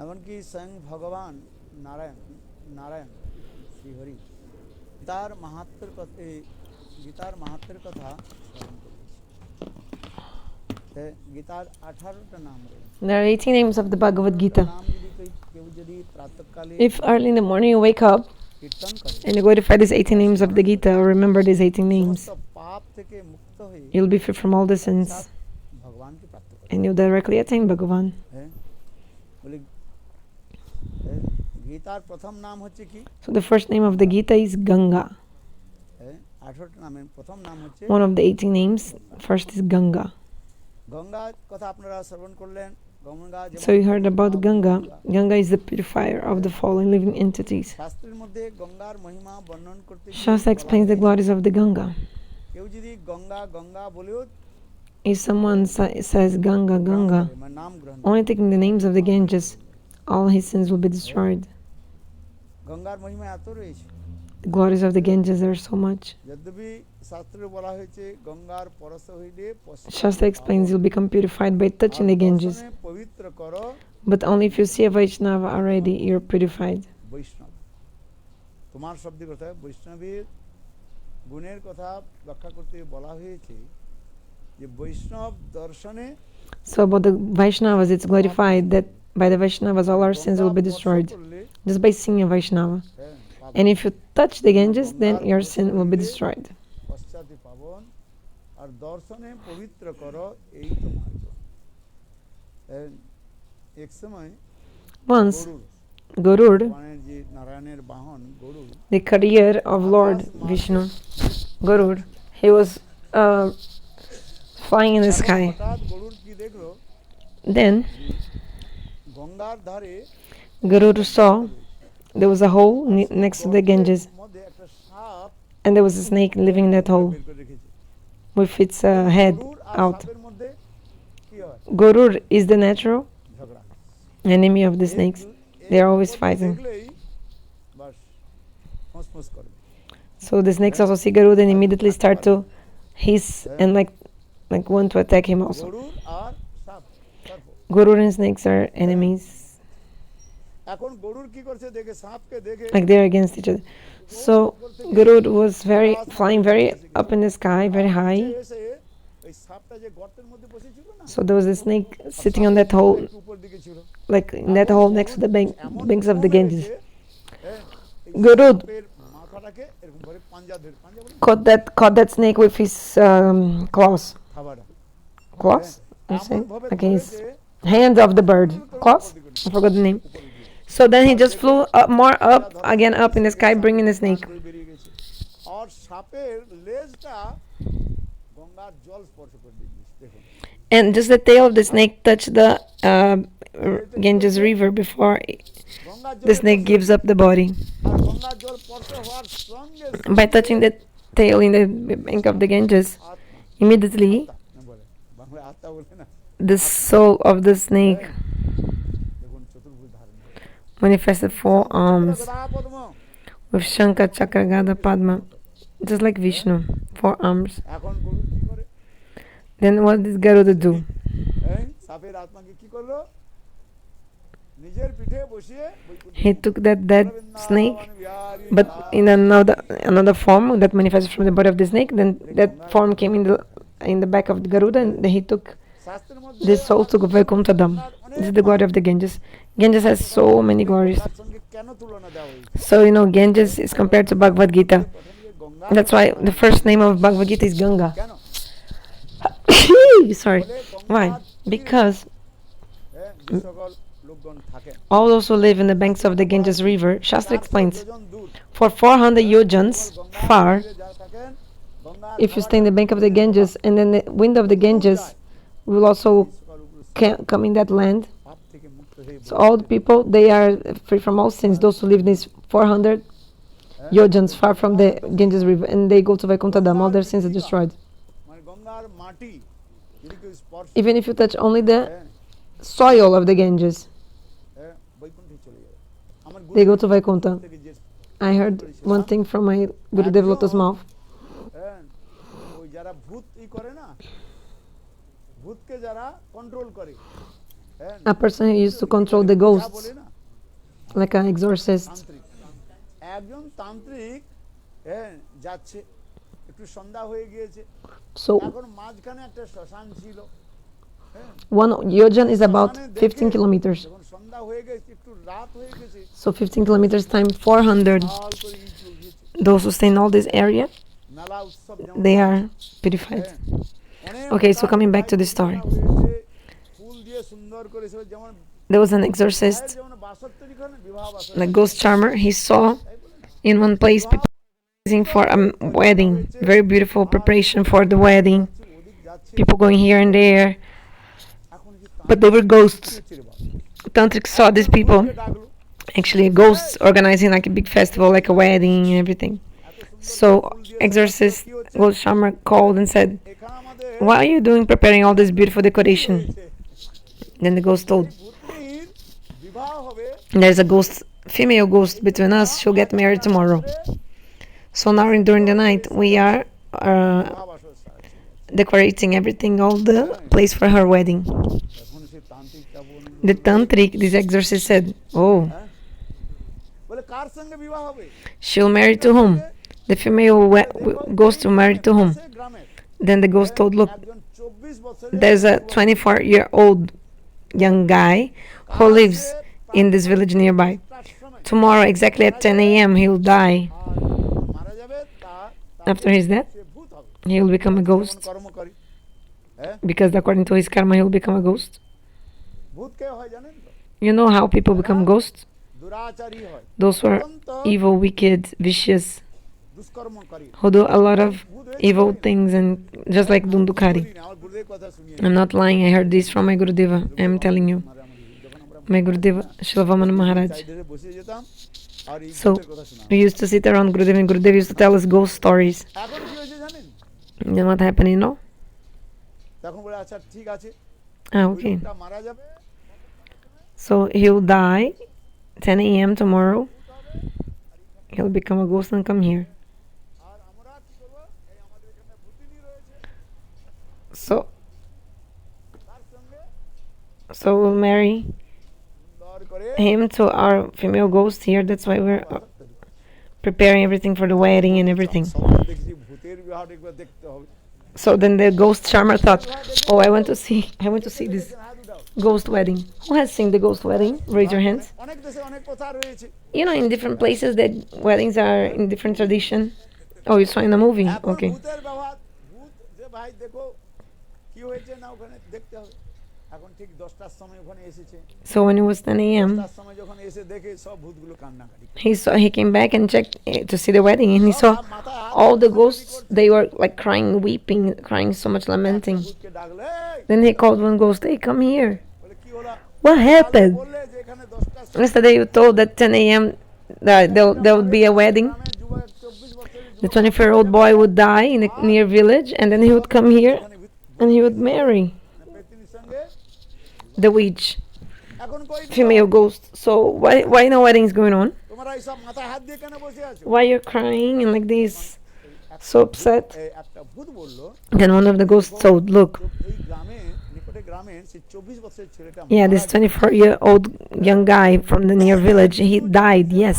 এমনকি স্বয়ং ভগবান নারায়ণ নারায়ণ শ্রীহরি গীতার মাহাত্ম্যের কথা স্মরণ করেছে। গীতার 18টা নাম রয়েছে। There are 18 names of the Bhagavad-gita. নাম যদি কেউ যদি প্রাতঃকালে If early in the morning you wake up কীর্তন করে and you go to find these 18 names of the Gita, or remember these 18 names, সমস্ত পাপ থেকে মুক্ত হয়ে you'll be free from all the sins ভগবানকে প্রাপ্ত করে and you'll directly attain Bhagavan. বলি গীতার প্রথম নাম হচ্ছে কি? So the first name of the Gita is Ganga. 18টা নামের প্রথম নাম হচ্ছে One of the 18 names, first is Ganga. গঙ্গার কথা আপনারা শ্রবণ করলেন। Ganga So you heard about Ganga. Ganga is the purifier of the fallen living entities. শাস্ত্রের মধ্যে গঙ্গার মহিমা বর্ণন করতে Shastra explains the glories of the Ganga. কেউ যদি গঙ্গা গঙ্গা বলেও If someone says Ganga, Ganga, নাম গ্রহণ only taking the names of the Ganges, all his sins will be destroyed. গঙ্গার মহিমা এত রয়েছে। The glories of the Ganges are so much. যদ্যপি শাস্ত্রে বলা হয়েছে গঙ্গার পরশ হইলে Shastra explains you'll become purified by touching the Ganges. পবিত্র করো, But only if you see a Vaishnava already, you're purified. বৈষ্ণব তোমার শব্দ কথা বৈষ্ণবের গুণের কথা ব্যাখ্যা করতে বলা হয়েছে যে বৈষ্ণব দর্শনে So about the Vaishnavas, it's glorified that by the Vaishnavas all our sins will be destroyed just by seeing a Vaishnava. And if you touch the Ganges, then your sin will be destroyed. পশ্চাতে পাবন আর দর্শনে পবিত্র করো, এই তোমার গুণ। এক সময় Once, Garuda, যে নারায়ণের বাহন গরুড়, the courier of Lord Vishnu, Garuda, he was flying in the sky. হঠাৎ গরুড় কি দেখলো? Then গঙ্গার ধারে Garuda saw there was a hole next to the Ganges, মধ্যে একটা সাপ and there was a snake living in that hole বের করে রেখেছে। with its head Garuda R out. সাপের মধ্যে কি হয়? Garuda is the natural ঝগড়া। enemy of the snakes. They are always fighting. দেখলেই বাস ফসফস করে। So the snakes also see Garuda and immediately start to hiss and like want to attack him also. গরুড় আর সাপ সর্প। Garuda and snakes are enemies. এখন গরুড় কি করছে দেখে সাপকে দেখে Like they're against each other. So Garuda was flying very up in the sky, very high. এসে ওই সাপটা যে গর্তের মধ্যে বসেছিল না, So there was a snake sitting on that hole, একটু উপর দিকে ছিল। like in that hole next to the banks of the Ganges. এই Garuda সাপের মাথাটাকে এরকম করে পাঞ্জা ধরে পাঞ্জা বলে caught that snake with his claws. খাবারটা Claws? You say? এমন ভাবে Okay, his ধরেছে hands of the bird. Claws? I forgot the name. So then he just flew more up in the sky, bringing the snake. বেরিয়ে গেছে। আর সাপের লেজটা গঙ্গার জল স্পর্শ করে দিয়েছে। দেখুন And just the tail of the snake touched the Ganges river before the snake gives up the body. আর গঙ্গার জল স্পর্শ হওয়ার সঙ্গে By touching the tail in the bank of the Ganges, immediately বলে বাংলা আত্মা বলে না, the soul of the snake দেখুন চতুর্ভুজ ধারণ করে। manifested 4 arms পদ্ম with Shankar, Chakra, Gada, Padma, just like Vishnu, 4 arms. এখন গরুড় কি করে? Then what did Garuda do? সাপের আত্মাকে কি করলো? নিজের পিঠে বসিয়ে He took that snake, but in another form that manifested from the body of the snake. Then that form came in the back of the Garuda, and then he took শাস্ত্রের মধ্যে this soul to Vaikuntha Dham. This is the glory of the Ganges. Ganges has so many glories. তার সঙ্গে কেন তুলনা দেওয়া হয়েছে? So Ganges is compared to Bhagavad-gita. That's why the first name of Bhagavad-gita is Ganga. কেন? Sorry. Why? Because যে সকল লোকগণ থাকেন all those who live in the banks of the Ganges river, Shastra explains, যোজন দূর for 400 yojans far, যারা থাকেন গঙ্গার if you stay in the bank of the Ganges, and then the wind of the Ganges will also come in that land. পাপ থেকে মুক্ত হয়ে So all the people, they are free from all sins. Those who live in these 400 yojans far from the Ganges river, and they go to Vaikuntha Dham, all their sins are destroyed. মানে গঙ্গার মাটি যদি কেউ স্পর্শ Even if you touch only the soil of the Ganges, বৈকুণ্ঠে চলে যাবে। আমার they go to Vaikuntha. থেকে যে I heard one thing from my Gurudev Lotus mouth. ওই যারা ভূত করে না, ভূতকে যারা কন্ট্রোল করে, a person who used to control the ghosts, like an exorcist. একজন তান্ত্রিক যাচ্ছে, একটু সন্ধ্যা হয়ে গিয়েছে, So এখন মাঝখানে একটা শ্মশান ছিল। one yojan is about 15 kilometers. যখন সন্ধ্যা হয়ে গেছে, একটু রাত হয়ে গেছে, So 15 kilometers times 400. লাল করে ইট উঠেছে। Those who stay in all this area, মেলা উৎসব যেমন they are purified. অনেক Okay, so coming back to the story. ফুল দিয়ে সুন্দর করে যেমন There was an exorcist, যেমন বাসত্তরি খানে বিবাহ বাসত্তরি, like ghost charmer. He saw in one place people practicing for a wedding, very beautiful preparation for the wedding, people going here and there, but they were ghosts. Tantric saw these people, actually ghosts organizing like a big festival, like a wedding and everything. So exorcist ghost charmer called and said, "Why are you doing preparing all this beautiful decoration?" Then the ghost told, "There's a ghost, female ghost between us. She'll get married tomorrow. So now during the night we are decorating everything, all the place for her wedding." The tantric, this exorcist said, "Oh, she'll marry to whom? The female ghost will marry to whom?" Then the ghost told, "Look, there's a 24-year-old young guy who lives in this village nearby. Tomorrow, exactly at 10 a.m., he'll die. After his death, he'll become a ghost. Because according to his karma, he'll become a ghost." You know how people become ghosts? Those who are evil, wicked, vicious, who do a lot of evil things, and just like Dundukari. I'm not lying, I heard this from my Gurudeva. I'm telling you. My Gurudeva, Shilavamana Maharaj. So, we used to sit around Gurudeva, and Gurudeva used to tell us ghost stories. You know what happened, you know? Okay. So, he'll die 10 a.m. tomorrow. He'll become a ghost and come here. So we'll marry him to our female ghost here. That's why we're preparing everything for the wedding and everything. So then the ghost charmer thought, "Oh, I want to see this ghost wedding." Who has seen the ghost wedding? Raise your hands. You know, in different places that weddings are in different tradition. Oh, you saw in a movie? Okay. So when it was 10 a.m., he came back and checked to see the wedding, and he saw all the ghosts. They were like crying, weeping, crying so much, lamenting. Then he called one ghost, "Hey, come here. What happened? Yesterday you told that 10 a.m. There would be a wedding. The 24-year-old boy would die in a near village, and then he would come here and he would marry the witch, female ghost. So why no weddings going on? Why you're crying and like this, so upset?" Then one of the ghosts told, "Look, yeah, this 24-year-old young guy from the near village, he died, yes.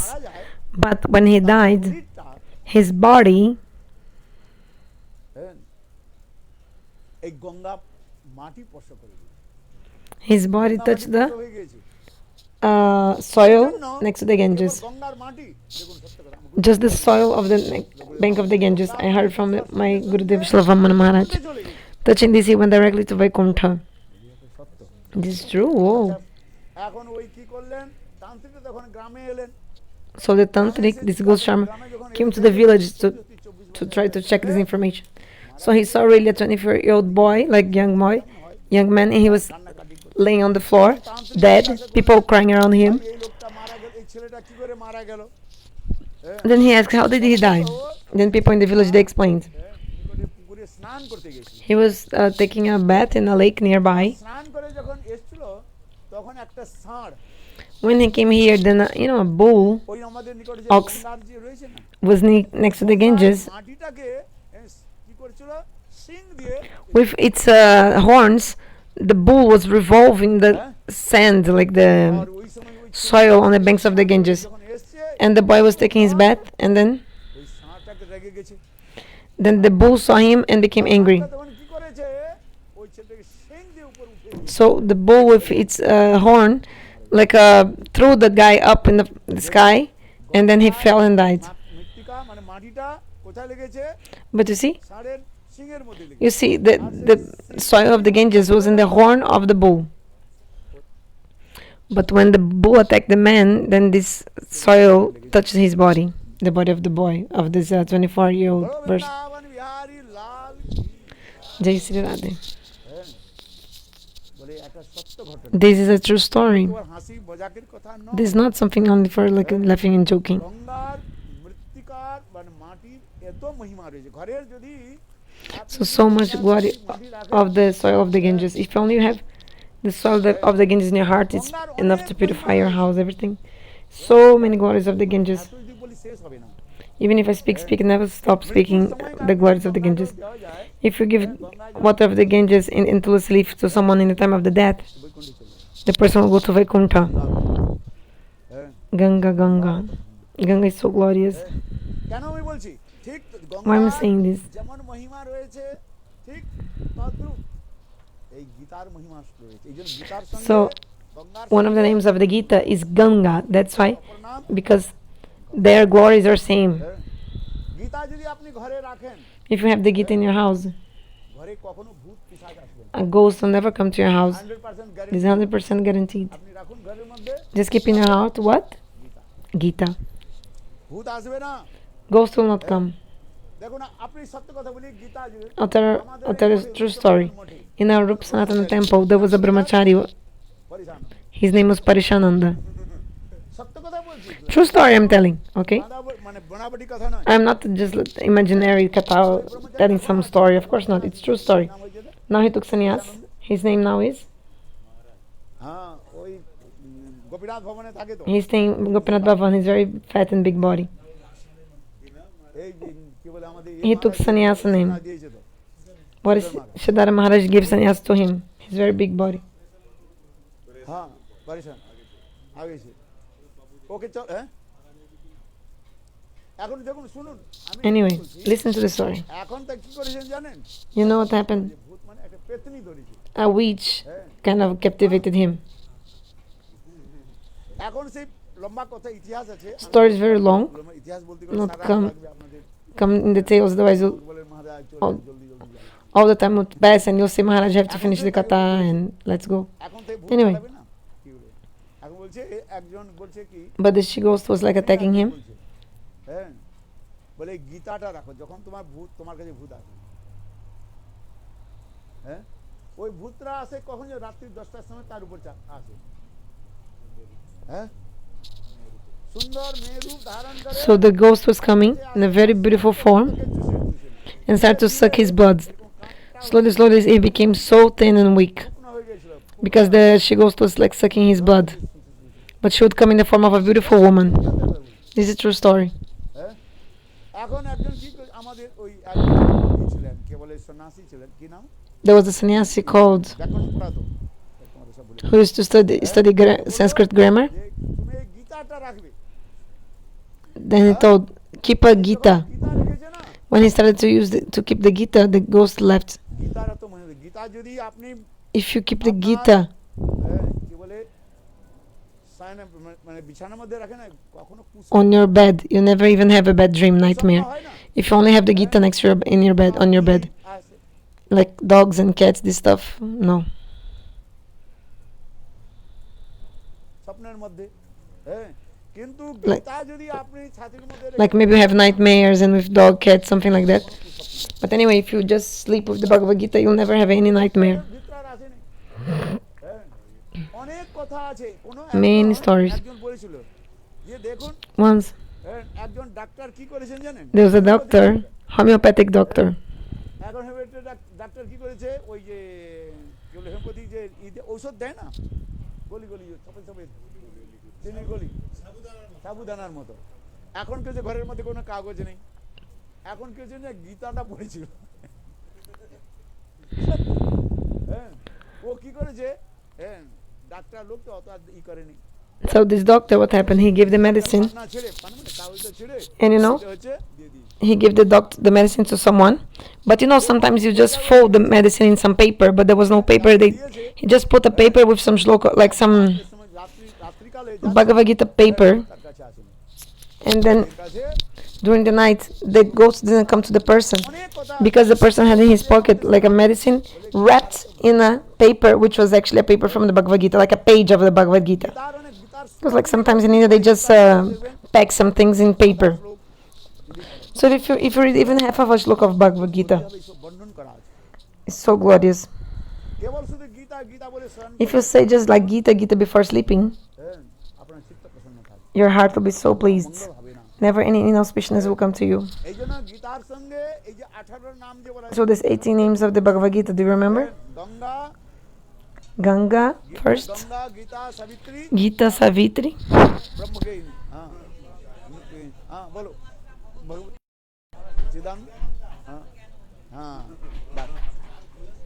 But when he died, his body touched the soil next to the Ganges. Just the soil of the bank of the Ganges. I heard from my Gurudev Shilavamana Maharaj. Touching this, he went directly to Vaikuntha. This is true. Whoa. So the tantric, this ghost charmer, came to the village to try to check this information. So he saw really a 24-year-old boy, like young man, and he was laying on the floor, dead, people crying around him. Then he asked, "How did he die?" Then people in the village, they explained. He was taking a bath in a lake nearby. When he came here, then a bull, ox, was next to the Ganges. With its horns, the bull was revolving sand, like the soil on the banks of the Ganges. And the boy was taking his bath, and then the bull saw him and became angry. So the bull with its horn, like threw the guy up in the sky, and then he fell and died. But you see, the soil of the Ganges was in the horn of the bull. But when the bull attacked the man, then this soil touched his body, the body of the boy, of this 24-year-old person. Jai Sri Radhe. This is a true story. This is not something only for like laughing and joking. So much glory of the soil of the Ganges. If only you have the soil of the Ganges in your heart, it's enough to purify your house, everything. So many glories of the Ganges. Even if I speak and never stop speaking the glories of the Ganges. If you give water of the Ganges in tulsi leaf to someone in the time of the death, the person will go to Vaikuntha. Ganga. Ganga is so glorious. Why am I saying this? So, one of the names of the Gita is Ganga. That's why, because their glories are same. If you have the Gita in your house, a ghost will never come to your house. It's 100% guaranteed. Just keep in your heart what? Gita. Ghost will not come. I'll tell a true story. In our Rupa Sanatana temple, there was a brahmacari. His name was Parishananda. True story I'm telling, okay? I'm not just imaginary katha telling some story. Of course not. It's true story. Now he took sannyas. His name now is? He's staying in Gopinath Bhavan. He's very fat and big body. He took sannyas name. What is Shadara Maharaj gave sannyas to him. His very big body. Anyway, listen to the story. You know what happened? A witch kind of captivated him. Story is very long. Not come in details, otherwise all the time would pass and you'll say, Maharaj, I have to finish the katha and let's go. Anyway, but the she-ghost was like attacking him. So the ghost was coming in a very beautiful form and started to suck his blood. Slowly he became so thin and weak because the she-ghost was like sucking his blood. But she would come in the form of a beautiful woman. This is a true story. There was a sannyasi called who used to study Sanskrit grammar. Then he told, keep a Gita. When he started to keep the Gita, the ghost left. If you keep the Gita on your bed, you never even have a bad dream, nightmare. If you only have the Gita next to on your bed, like dogs and cats, this stuff, no. Like maybe you have nightmares and with dog, cats, something like that. But anyway, if you just sleep with the Bhagavad-gita, you'll never have any nightmare. Many stories. Once, there was a doctor, homeopathic doctor. সাবুদানার মতো এখন কেউ যে ঘরের মধ্যে কোনো কাগজ নেই এখন কেউ যে গীতাটা পড়েছিল ও কি করেছে ডাক্তার লোক তো অত ই করেনি। So this doctor, what happened? He gave the medicine, না ছেড়ে মানে কাগজটা ছেড়ে and you know, এটা হচ্ছে দিয়ে দিই। he gave the medicine to someone. But you know, sometimes you just fold the medicine in some paper, but there was no paper. He just put a paper with some shloka, like some রাত্রিকালে Bhagavad-gita paper, তার কাছে আসেনি, and then তার কাছে during the night the ghost didn't come to the person অনেক কথা because the person had in his pocket like a medicine wrapped in a paper, which was actually a paper from the Bhagavad-gita, like a page of the Bhagavad-gita. তার অনেক গীতার It was like sometimes in India they just pack some things in paper. So if you read even half of a shloka of Bhagavad-gita, এইসব বর্ণন করা আছে। it's so glorious. কেবল শুধু গীতা গীতা বলে শয়ন If you say just like Gita before sleeping, করেন, আপনার চিত্ত প্রসন্ন থাকবে, your heart will be so pleased. মঙ্গল হবে না। Never any inauspiciousness will come to you. এই জন্য গীতার সঙ্গে এই যে 18 নাম যে বলা So there's 18 names of the Bhagavad-gita. Do you remember? Ganga Ganga first, Ganga Gita Savitri Gita Savitri, ব্রহ্মজ্ঞানী, হ্যাঁ হ্যাঁ বলো চিদান, হ্যাঁ হ্যাঁ বাস।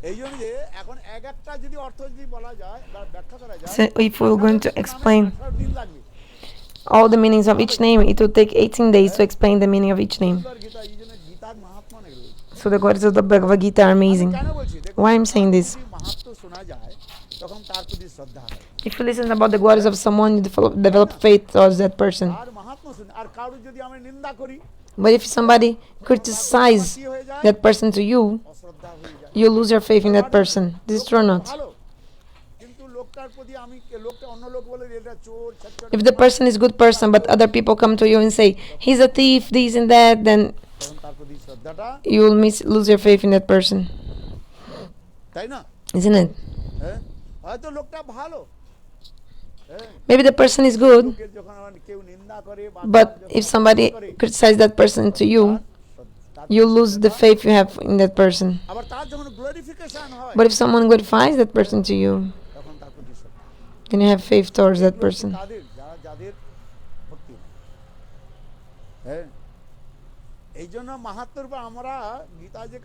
এই জন্য যে এখন এক একটা যদি অর্থ যদি বলা যায় বা ব্যাখ্যা করা যায়, So if we're going to explain 18 দিন লাগবে। all the meanings of each name, it will take 18 days to explain the meaning of each name. সুন্দর গীতা, এই জন্য গীতার মাহাত্ম্য অনেক রয়েছে। So the glories of the Bhagavad-gita are amazing. কেন বলছি দেখো, Why I'm saying this? যদি মাহাত্ম্য শোনা যায় তখন তার প্রতি শ্রদ্ধা হয়, If you listen about the glories of someone, you develop faith towards that person. আর মাহাত্ম্য শুনে আর কারো যদি আমরা নিন্দা করি, But if somebody criticize কি হয়ে যায়, that person to you, অশ্রদ্ধা হয়ে যায়। you lose your faith in that person. This is true or not? ভালো, কিন্তু লোকটার প্রতি আমি লোকটা অন্য লোক বলে এটা চোর ছাত্র, If the person is good person, but other people come to you and say, he's a thief, this and that, then তখন তার প্রতি শ্রদ্ধাটা, you will lose your faith in that person. তাই না? Isn't it? হ্যাঁ, হয়তো লোকটা ভালো, হ্যাঁ, Maybe the person is good, লোকের যখন আমার কেউ নিন্দা করে বা but যখন if somebody করে, criticizes that person to you, তার you lose the faith you have in that person. আবার তার যখন গ্লোরিফিকেশন হয় But if someone glorifies that person to you, তখন তার প্রতি শ্রদ্ধা। then you have faith towards that person. তাদের যাদের ভক্তি, হ্যাঁ, এই জন্য মাহাত্ম্যের উপর আমরা গীতা যে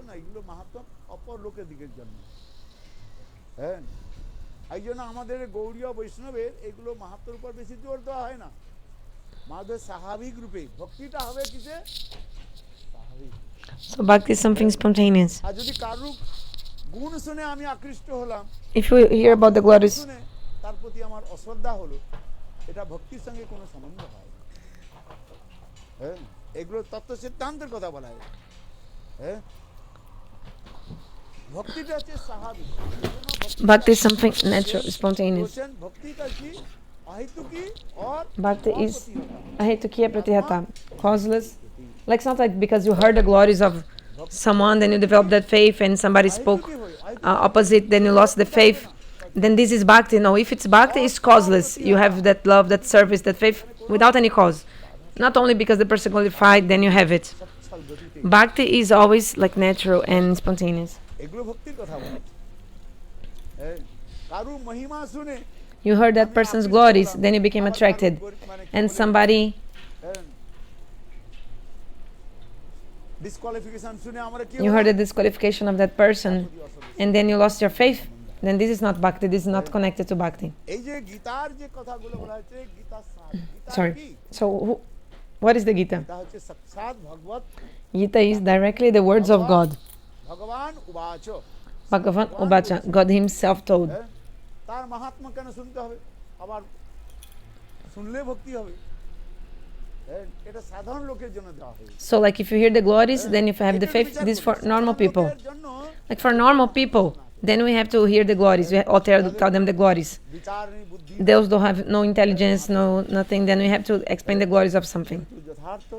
না, এগুলো মাহাত্ম্য অপর লোকের দিকের জন্য, হ্যাঁ, এই জন্য আমাদের গৌড়ীয় বৈষ্ণবের এগুলো মাহাত্ম্যের উপর বেশি জোর দেওয়া হয় না, আমাদের স্বাভাবিক রূপে ভক্তিটা হবে কিসে, স্বাভাবিক। So bhakti is something spontaneous. আর যদি কারুর গুণ শুনে আমি আকৃষ্ট হলাম, If you hear about the glories, শুনে তার প্রতি আমার অশ্রদ্ধা হলো, এটা ভক্তির সঙ্গে কোনো সম্বন্ধ হয় না, হ্যাঁ, এগুলো তত্ত্ব সিদ্ধান্তের কথা বলা হয়, হ্যাঁ, ভক্তিটা হচ্ছে স্বাভাবিক। bhakti is something natural, spontaneous. ভক্তিটা কি অহেতুকি আর Bhakti is ahetukiya pratihata, causeless. Like it's not like because you heard the glories of someone, then you developed that faith, and somebody spoke opposite, then you lost the faith. Then this is bhakti. No, if it's bhakti, it's causeless. You have that love, that service, that faith without any cause. Not only because the person qualified, then you have it. Bhakti is always like natural and spontaneous. এগুলো ভক্তির কথা বলে, কারু মহিমা শুনে You heard that person's glories, then you became attracted. And somebody, disqualification শুনে আমরা কি you heard the disqualification of that person, and then you lost your faith, then this is not bhakti, this is not connected to bhakti. এই যে গীতার যে কথাগুলো বলা হচ্ছে Gita Sorry. So, what is the Gita? এটা হচ্ছে সাক্ষাৎ ভগবত, Gita is directly the words of God. ভগবান উবাচ, Bhagavan Ubacha, God Himself told. তার মাহাত্ম্য কেন শুনতে হবে, আবার শুনলে ভক্তি হবে, এটা সাধারণ লোকের জন্য দেওয়া হয়। So, like if you hear the glories, then if you have the faith, this is for normal people. Like for normal people, then we have to hear the glories. We all tell them the glories. বিচার নেই, বুদ্ধি, Those who have no intelligence, no nothing, then we have to explain the glories of something. যথার্থ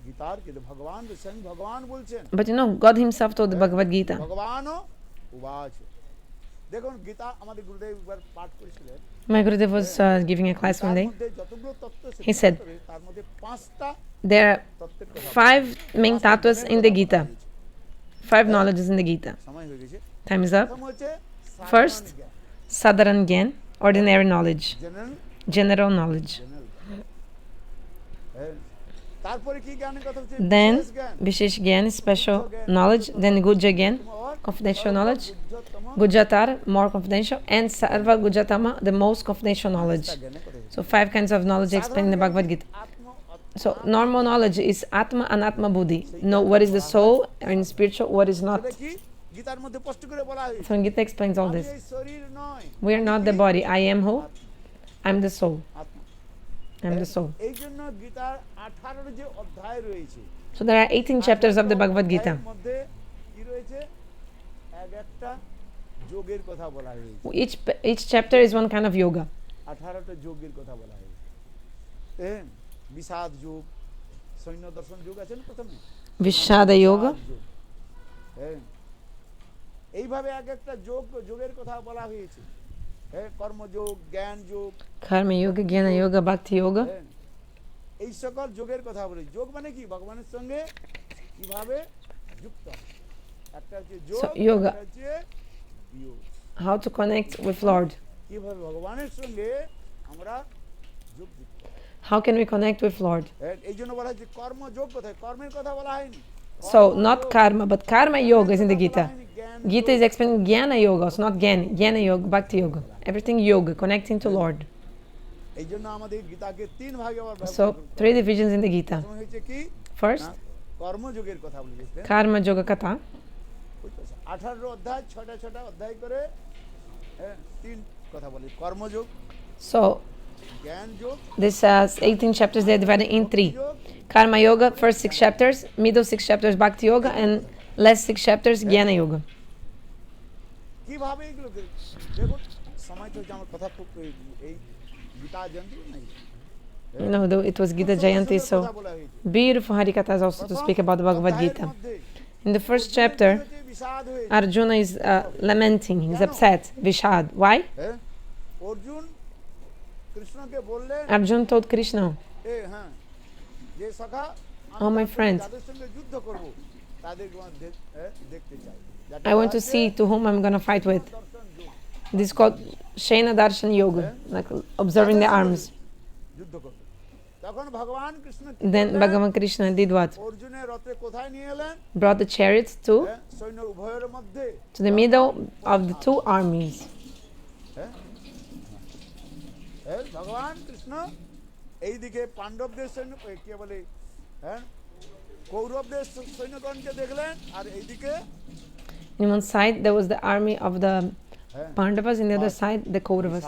গীতার কিন্তু ভগবান স্বয়ং ভগবান বলছেন, But you know, God Himself told the Bhagavad-gita. ভগবান উবাচ। দেখুন গীতা আমাদের গুরুদেব একবার পাঠ করেছিলেন, My Gurudev was giving a class one day. তার মধ্যে যতগুলো তত্ত্ব He said, তার মধ্যে 5টা There are তত্ত্বের কথা 5 main tattvas in the Gita. 5 knowledges in the Gita. সময় হয়ে গেছে। Time is up. প্রথম হচ্ছে First, Sadharan Gyan, ordinary knowledge, general, general knowledge. তারপরে কি জ্ঞানের কথা হচ্ছে, Then, বিশেষ জ্ঞান, Vishesh Gyan, special knowledge. Then, Gujja Gyan, confidential knowledge. Gujatar, more confidential, and Sarva Gujatama, the most confidential knowledge. So 5 kinds of knowledge explained in the Bhagavad-gita. So normal knowledge is Atma and Atma Buddhi. Know what is the soul, and spiritual, what is not. So Gita explains all this. We are not the body. I am who? I'm the soul. I'm the soul. So there are 18 chapters of the Bhagavad-gita. Each chapter is one kind of yoga. Vyasadeva yoga. Karma yoga, jnana-yoga, bhakti-yoga. এই সকল যোগের কথা বলি। যোগ মানে কি? ভগবানের সঙ্গে কিভাবে যুক্ত একটা হচ্ছে যোগ, yoga. একটা হচ্ছে বিয়োগ। How to connect with Lord. কিভাবে ভগবানের সঙ্গে আমরা যোগ যুক্ত। How can we connect with Lord? এইজন্য বলা হয় যে কর্ম যোগ কোথায়? কর্মের কথা বলা হয়নি। So not karma, but karma yoga is in the Gita. Gita is explaining jnana yoga, so not jnana yoga, bhakti yoga. Everything yoga, connecting to Lord. এইজন্য আমাদের গীতাকে তিন ভাগে আবার ভাগ So 3 divisions in the Gita. হয়েছে কি? First, কর্মযোগের কথা বলেছেন। karma yoga katha. 18 অধ্যায় 6টা অধ্যায় করে তিন কথা বলি। কর্মযোগ, So জ্ঞান যোগ, this 18 chapters, they are divided in 3. Karma yoga, first 6 chapters, middle 6 chapters bhakti yoga, and last 6 chapters jnana yoga. কিভাবে এগুলো দেখুন, সময় তো আমার কথা খুব এই গীতা জানতে নাই। No, though it was Gita Jayanti, so beautiful Harikathas also to speak about the Bhagavad-gita. In the first chapter, Arjuna is lamenting, he's upset, Vishad. Why? Arjuna told Krishna, oh my friends, I want to see to whom I'm going to fight with. This is called Shena Darshan Yoga, like observing the arms. Then Bhagavan Krishna did what? Brought the chariots to the middle of the two armies. ভগবান কৃষ্ণ এইদিকে পাণ্ডবদের সৈন্য কি বলে কৌরবদের সৈন্যগণকে দেখলেন, আর এইদিকে In one side there was the army of the Pandavas, in the other side the Kauravas.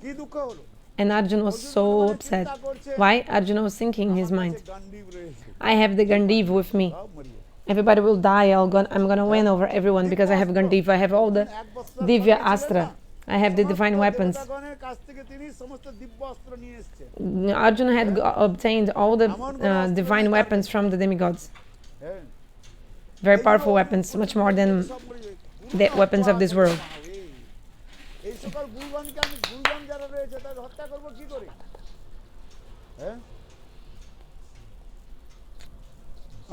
কি দুঃখ হলো? And Arjuna was so upset. Why? Arjuna was thinking in his mind, I have the Gandiv with me. Everybody will die, I'm gonna win over everyone because I have Gandiv. I have all the Divya Astra. I have the divine weapons. Arjuna had obtained all the divine weapons from the demigods. Very powerful weapons, much more than the weapons of this world.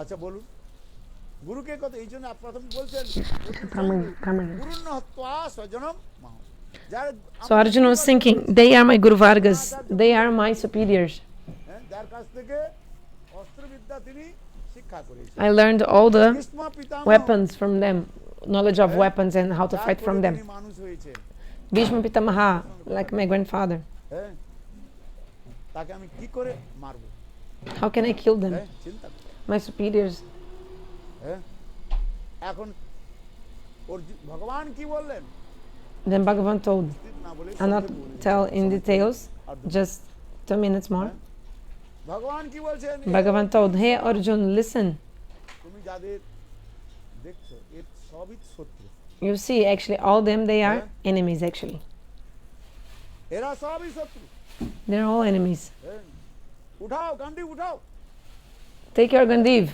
আচ্ছা বলুন, গুরুকে কথা এই জন্য প্রথম বলছেন So Arjuna was thinking, they are my Guru Vargas, they are my superiors. I learned all the weapons from them, knowledge of weapons and how to fight from them. Bhishma Pitamaha, like my grandfather. How can I kill them? My superiors. Then Bhagavan told, I'll not tell in details, just 2 minutes more. Bhagavan told, hey Arjuna, listen. You see, actually all them, they are enemies actually. They're all enemies. Take your Gandiv.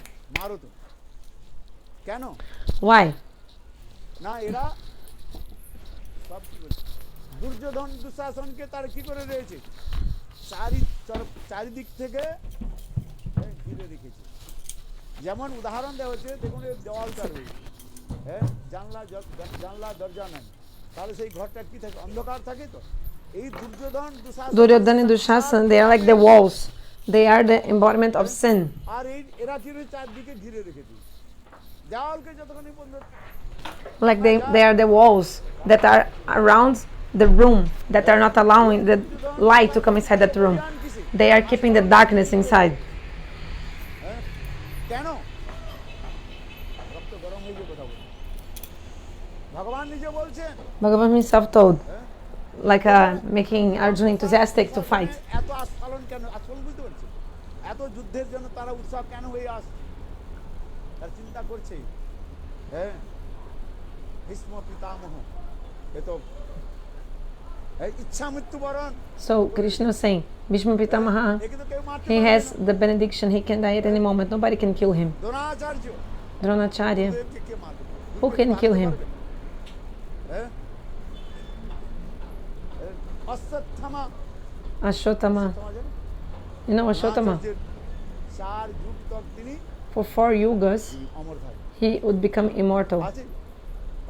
Why? Duryodhan দুঃশাসনকে তার কি করে রয়েছে চারিদিক থেকে ঘিরে রেখেছে। যেমন উদাহরণ দেওয়া হচ্ছে, দেখুন এই দেওয়ালটা রয়েছে, জানলা দরজা নাই, তাহলে সেই ঘরটা কি থাকে? অন্ধকার থাকে। তো এই Duryodhana and Dushasana, they are like the walls. They are the embodiment of sin. আর এই এরা কি চারদিকে ঘিরে রেখেছে। দেওয়ালকে যতক্ষণ পর্যন্ত Like they are the walls that are around the room that are not allowing the light to come inside that room. They are keeping the darkness inside. হ্যাঁ? কেন? রক্ত গরম হয়ে গিয়ে কথা বলছে। ভগবান নিজে বলছেন, Bhagavan himself told, হ্যাঁ? like making Arjuna enthusiastic to fight. এত আস্ফালন কেন? আস্ফালন বুঝতে পারছি। এত যুদ্ধের জন্য তারা উৎসাহ কেন হয়ে আসছে? তার চিন্তা করছে, হ্যাঁ, ভীষ্ম পিতামহ, এ তো ইচ্ছা মৃত্যুবরণ। So Krishna was saying, Bhishma Pitamaha, একে তো কেউ মারতে he পারবে has না। the benediction, he can die at any moment, nobody can kill him. Dronacharya, Dronacharya, ওদেরকে কে মারবে? who can kill him? হ্যাঁ? Ashwatthama, Ashvattama, you know Ashvattama, দ্রোণাচার্যের 4 যুগ তক তিনি for 4 yugas, অমর থাকবেন। he would become immortal. আছে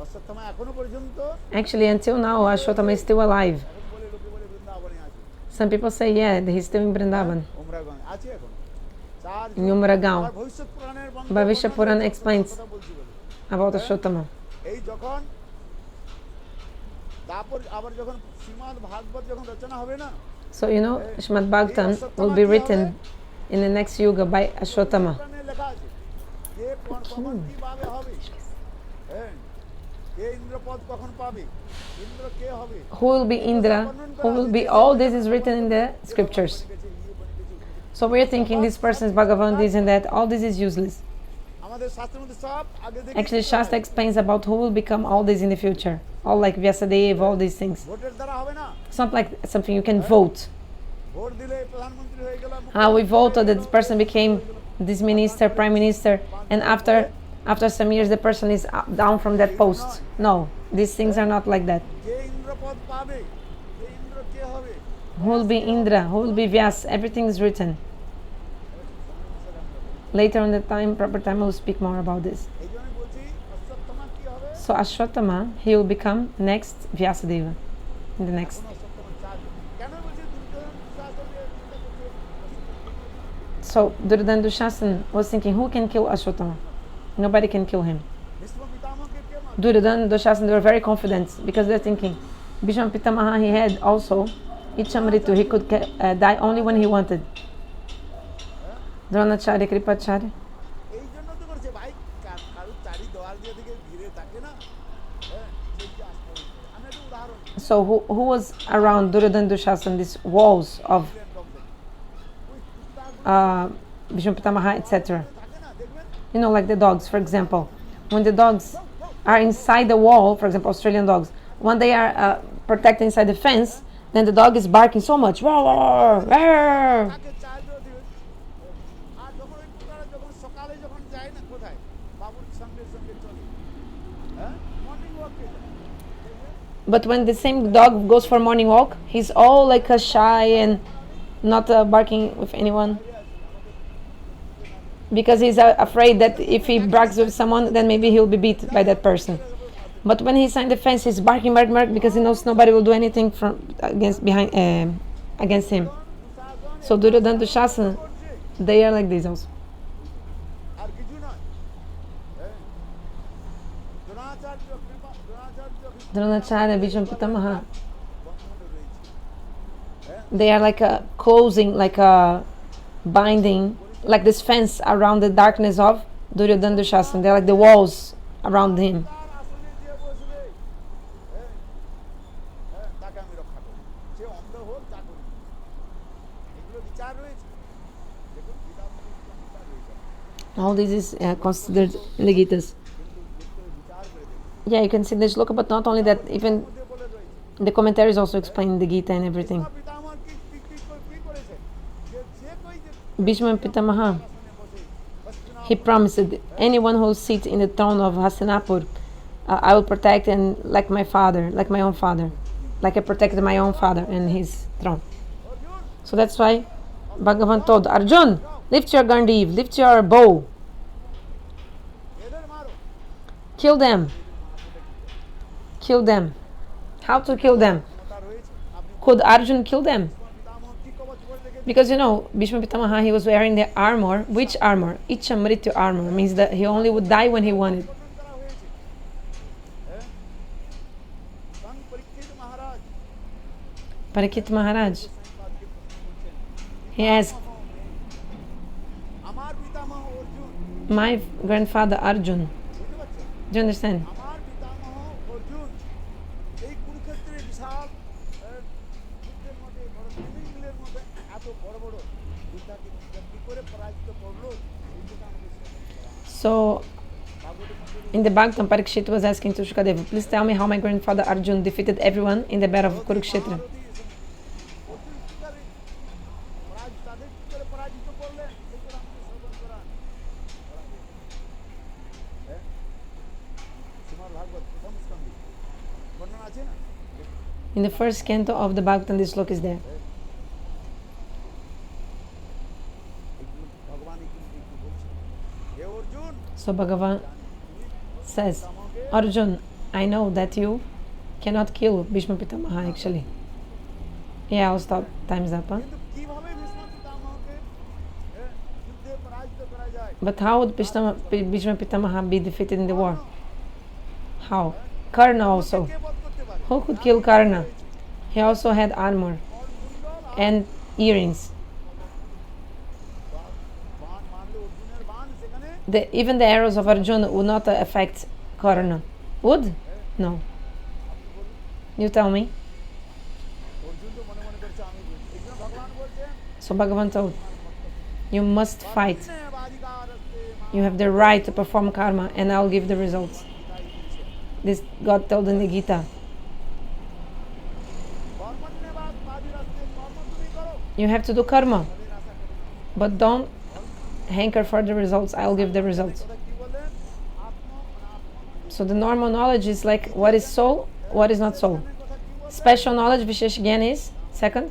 অশ্বত্থামা এখনো পর্যন্ত, Actually, until now, Ashvattama is still alive. এখন বলে লোকে বলে বৃন্দাবনে আছে, Some people say, yeah, he's still in Vrindavan, ওমরাগঞ্জ আছে এখন 4 in Umragaon. আর ভবিষ্যৎ পুরাণের Bhavishya Puran explains কথা বলছি বলে। about Ashvattama. এই যখন তারপর আবার যখন শ্রীমদ ভাগবত যখন রচনা হবে না, So, you know, Srimad Bhagavatam will be written in the next yuga by Ashvattama. পুরাণে লেখা আছে কে কখন কিভাবে হবে, হ্যাঁ, কে ইন্দ্রপদ কখন পাবে, ইন্দ্র কে হবে, Who will be Indra? Who will be? All this is written in the scriptures. So we're thinking this person is Bhagavan, this and that. All this is useless. আমাদের শাস্ত্রের মধ্যে সব আগে দেখে Actually, Shastra explains about who will become all this in the future. All like Vyasadeva, all these things. ভোটের দ্বারা হবে না, It's not like something you can vote. Vote দিলে প্রধানমন্ত্রী হয়ে গেল, We voted that this person became this minister, prime minister, and after some years the person is down from that post. No, these things are not like that. কে ইন্দ্রপদ পাবে, কে ইন্দ্র কে হবে, Who will be Indra? Who will be Vyas? Everything is written. Later on the time, proper time, we'll speak more about this. এই জন্য বলছি অশ্বত্থামা কি হবে, So Ashvattama, he will become next Vyasadeva. In the next. Ashwatthama 4 কেন বলছি দুর্যোধন শাস্ত্রে চিন্তা করছে, So Duryodhana Dushasana was thinking, who can kill Ashvattama? Nobody can kill him. Bhishma পিতামহকে কে মারবে, Duryodhana Dushasana, they were very confident because they're thinking, Bhishma Pitamaha, he had also Ichamritu, he could die only when he wanted. Dronacharya, Kripacharya. এই জন্য তো করছে ভাই, কারুর চারি দেওয়াল দিয়ে দিকে ঘিরে থাকে না, হ্যাঁ, সেই যে আস্ফালন। আমি একটা উদাহরণ So who was around Duryodhana Dushasana, these walls of দিলেন ডক্টর, ওই কুত্তাগুলো Bhishma Pitamaha, etc. থাকে না, দেখবেন You know, like the dogs, for example. When the dogs are inside the wall, for example, Australian dogs, when they are protected inside the fence, then the dog is barking so much. Roar, roar, roar. তাকে চাল দিয়ে দিবেন। আর যখন ওই কুত্তারা যখন সকালে যখন যায় না কোথায়, বাবুর সঙ্গে সঙ্গে চলে, হ্যাঁ, মর্নিং ওয়াকে যায়, দেখবেন? But when the same dog goes for morning walk, he's all like a shy and not barking with anyone. Because he's afraid that if he barks with someone, then maybe he'll be beat by that person. But when he's inside the fence, he's barking, barking, barking, because he knows nobody will do anything from against him. So Duryodhana Dushasana, they are like this also. আর কিছু নয়, হ্যাঁ, দ্রোণাচার্য কৃপা, Dronacharya Dronacharya, Bhishma Pitamaha, বন্ধনে রয়েছে, they are like a closing, like a binding, like this fence around the darkness of Duryodhana Dushasana. They're like the walls around him. তার আসনে যে বসবে, হ্যাঁ, হ্যাঁ, তাকে আমি রক্ষা করি, সে অন্ধ হোক তা করি, এগুলো বিচার রয়েছে, দেখুন গীতার মধ্যে এগুলো বিচার রয়েছে, All this is considered in the Gitas. কিন্তু বিচার করে দেবে, Yeah, you can see the shloka, but not only that, even মধ্যে বলে রয়েছে the commentaries also explain the Gita and everything. পিতামহ কি করেছে, যে কই যে Bhishma Pitamaha, আসনে বসে Hastinapur he promised that anyone who sits in the throne of Hastinapur, I will protect and like my father, like my own father, like I protected my own father and his throne. So that's why Bhagavan told Arjun, lift your gandiv, lift your bow, এদের মারো, kill them, kill them. How to kill them? ক্ষমতা রয়েছে, আপনি Could Arjun kill them? পিতামহ কি কবচ করে রেখে Because you know, Bhishma Pitamaha, he was wearing the armor. Which armor? Ichamrityu armor means that he only would die when he wanted. গঠন করা হয়েছে, Parikshit Maharaj, he asked, আমার পিতামহ অর্জুন, my grandfather Arjun, বুঝতে পারছেন? do you understand? আমার পিতামহ অর্জুন এই কুরুক্ষেত্রে বিশাল যুদ্ধের মধ্যে বড় মিলের মধ্যে এত বড় বড় যুদ্ধাকে কি করে পরাজিত করলো এই কথা আমাকে শেখানো। So, in the Bhagavatam, Parikshit was asking to Shukadeva, please tell me how my grandfather Arjun defeated everyone in the battle of Kurukshetra. Arjun কি করে তাদের কি করে পরাজিত করলেন এই কথা আমাকে শ্রবণ করান। হ্যাঁ, শ্রীমদ্ ভাগবত প্রথম স্কন্ধে বর্ণনা আছে না? In the first canto of the Bhagavatam, this sloka is there. ভগবান কি বলছেন? হে Arjun, So Bhagavan says, Arjun, I know that you cannot kill Bhishma Pitamaha actually. Yeah, I'll stop. Time's up. Huh? কিন্তু কিভাবে ভীষ্ম পিতামহকে যুদ্ধে পরাজিত করা যায়? But how would Bhishma Pitamaha be defeated in the war? How? Karna also. কে বধ করতে পারে? Who could kill Karna? He also had armor কুণ্ডল and earrings. বাণ মারলে অর্জুনের বাণ সেখানে Even the arrows of Arjuna would not affect Karna. Would? No. You tell me. Arjun তো মনে মনে করছে আমি এই জন্য ভগবান বলছেন So Bhagavan told, you must fight. বাধিকারস্তে You have the right to perform karma and I'll give the results. This God told in the Gita. কর্মণ্যবাদ বাধিরাস্তে কর্ম তুমি করো You have to do karma, ফলের আশা করো না। but don't hanker for the results. I'll give the results. কথা কি বলেন? আত্ম So the normal knowledge is like what is soul, what is not soul. কথা কি বলেন? Special knowledge, Vishesh Gyan, is second.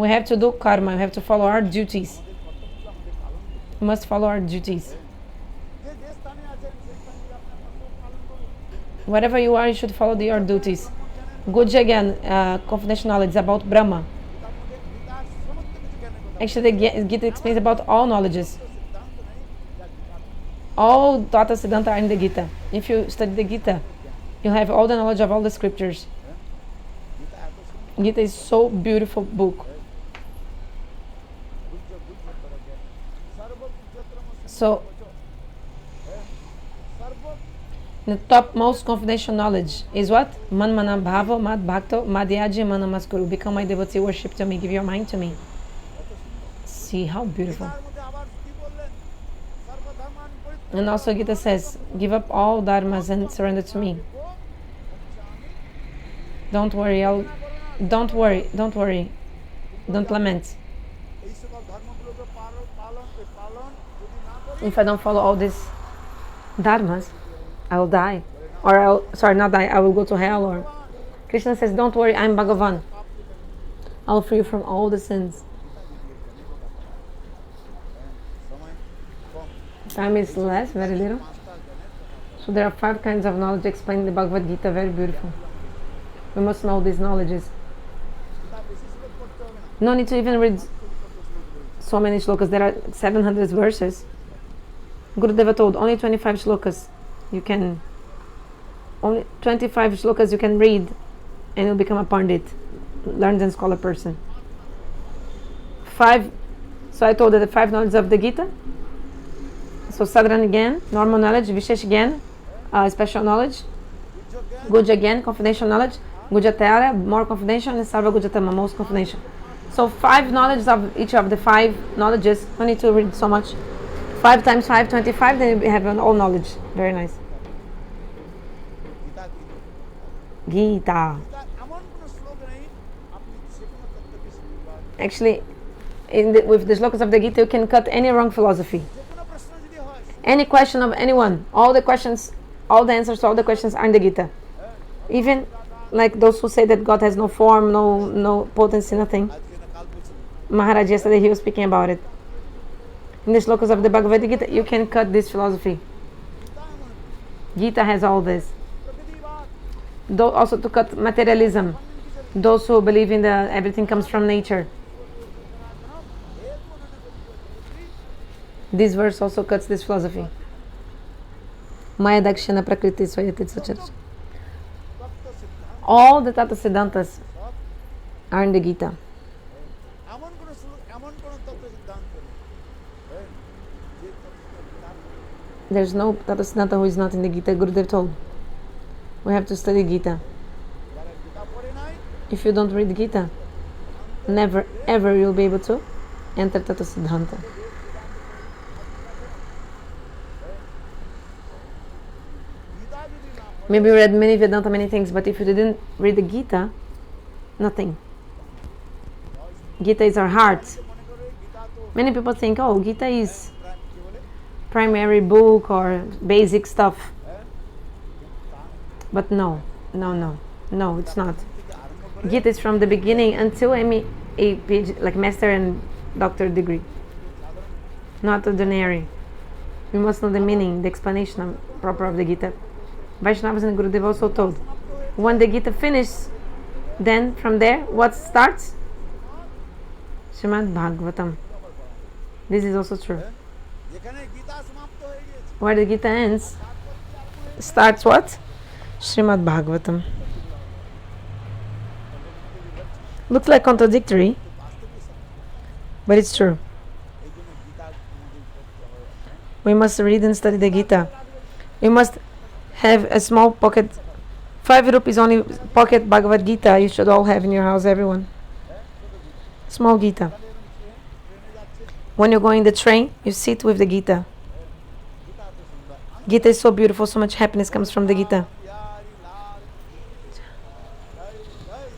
We have to do karma. We have to follow our duties. We must follow our duties. যে যে স্থানে আছেন সেই স্থানে আপনি আপনার কর্ম পালন করুন। Wherever you are, you should follow your duties. Guja Gyan, confidential knowledge is about Brahma. তার মধ্যে গীতার সমস্ত কিছু জ্ঞানের কথা Actually, the Gita explains about all knowledges. সিদ্ধান্ত নেই যা গীতার All Tata Siddhanta are in the Gita. If you study the Gita, you'll have all the knowledge of all the scriptures. Gita এত সুন্দর Gita is so beautiful book. বুঝ্য বুঝ্য করা যায় সর্ববুদ্ধত্রম So, সর্ব the topmost confidential knowledge is what? Man mana bhava mad bhakto madhyaji mana maskuru. Become my devotee, worship to me, give your mind to me. See how beautiful. তার মধ্যে আবার কি বললেন সর্বধর্মান পরিত্যাগ And also Gita says, give up all dharmas and surrender to me. Don't worry, don't worry, don't worry. Don't lament. এই সকল ধর্মগুলোকে পালন পালন পালন যদি না করি If I don't follow all these dharmas, I will die. Or not die, I will go to hell. Or Krishna says, don't worry, I'm Bhagavan. I will free you from all the sins. সময় কম Time is less, very little. So there are 5 kinds of knowledge explained in the Bhagavad-gita, very beautiful. We must know these knowledges. Gita বেশি শ্লোক পড়তে হবে না No need to even read so many shlokas. There are 700 verses. Gurudeva told only 25 shlokas. You can only 25 shlokas you can read, and you'll become a pandit, learned and scholar person. 5. So I told you the 5 knowledge of the Gita. So Sadhana Gyan, normal knowledge, Vishesh Gyan, special knowledge, Guja Gyan, confidential knowledge, Gujatara, more confidential, and Sarva Gujatama, most confidential. So 5 knowledges of each of the 5 knowledges. No need to read so much. 5 times 5, 25, then you have all knowledge. Very nice. Gita কিন্তু Gita. Gita এমন কোনো শ্লোক নেই আপনি যে কোনো তত্ত্বকে শিখতে পারেন Actually, with the shlokas of the Gita, you can cut any wrong philosophy. যে কোনো প্রশ্ন যদি হয় Any question of anyone, all the questions, all the answers to all the questions are in the Gita. Even like those who say that God has no form, no potency, nothing. আজকে না কাল বলছেন Maharaj yesterday he was speaking about it. In the shlokas of the Bhagavad-gita, you can cut this philosophy. Gita এমন Gita has all this. প্রকৃতিবাদ Though also to cut materialism. Those who believe in the everything comes from nature. This verse also cuts this philosophy. Maya dakshana prakriti swayati sachar. তত্ত্ব সিদ্ধান্ত All the Tata Siddhantas, are in the Gita. এমন কোনো এমন কোনো তত্ত্ব সিদ্ধান্ত নেই যে তত্ত্ব There's no Tattva who is not in the Gita. Gurudev told. We have to study Gita. যারা গীতা পড়ে নাই If you don't read Gita, never ever you'll be able to enter Tattva Siddhanta. Gita যদি না পড়ে Maybe you read many Vedanta, many things, but if you didn't read the Gita, nothing. Gita is our heart. মনে করে গীতা তো Many people think, oh, Gita is কি বলে primary book or basic stuff. হ্যাঁ But no, no, it's not. থেকে আরম্ভ করে Gita is from the beginning until a PhD, like master and doctor degree, not ordinary. We must know the meaning, the explanation proper of the Gita. Vaishnavas and Gurudev also told, when the Gita finishes, then from there, what starts? Srimad Bhagavatam. This is also true. যেখানে গীতা সমাপ্ত হয়ে গিয়েছে Where the Gita ends, starts what? Srimad Bhagavatam. Looks like contradictory, but it's true. এই জন্য গীতা আমাদের পড়তে হয় We must read and study the Gita. We must have a small pocket, 5 rupees only pocket Bhagavad-gita. You should all have in your house, everyone. Small Gita. When you're going the train, you sit with the Gita. Gita is so beautiful, so much happiness comes from the Gita. প্যারি লাল জয়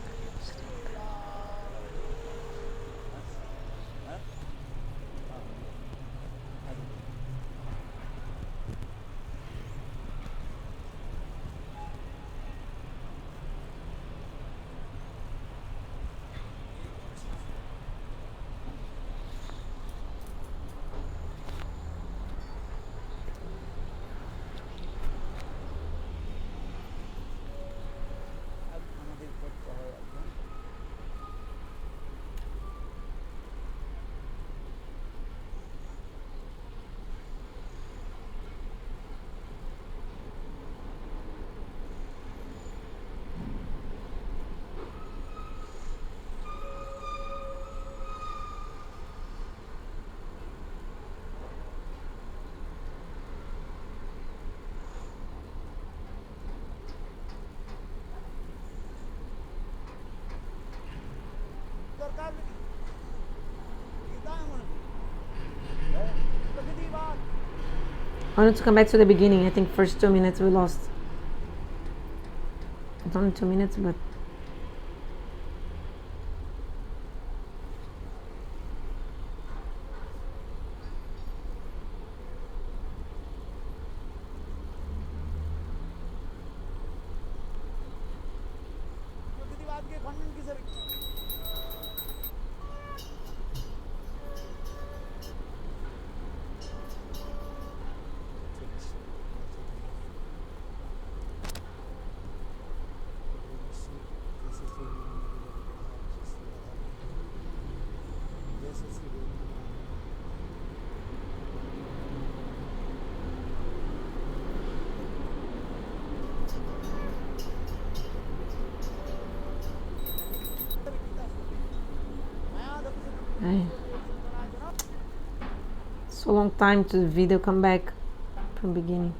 জয় আমাদের পড়তে হয় একদম দরকার নেই গীতা এমন প্রকৃতিবাদ I wanted to come back to the beginning. I think first 2 minutes we lost. It's only 2 minutes, but প্রকৃতিবাদকে খণ্ডন কিসের I, so long time to the video come back from beginning.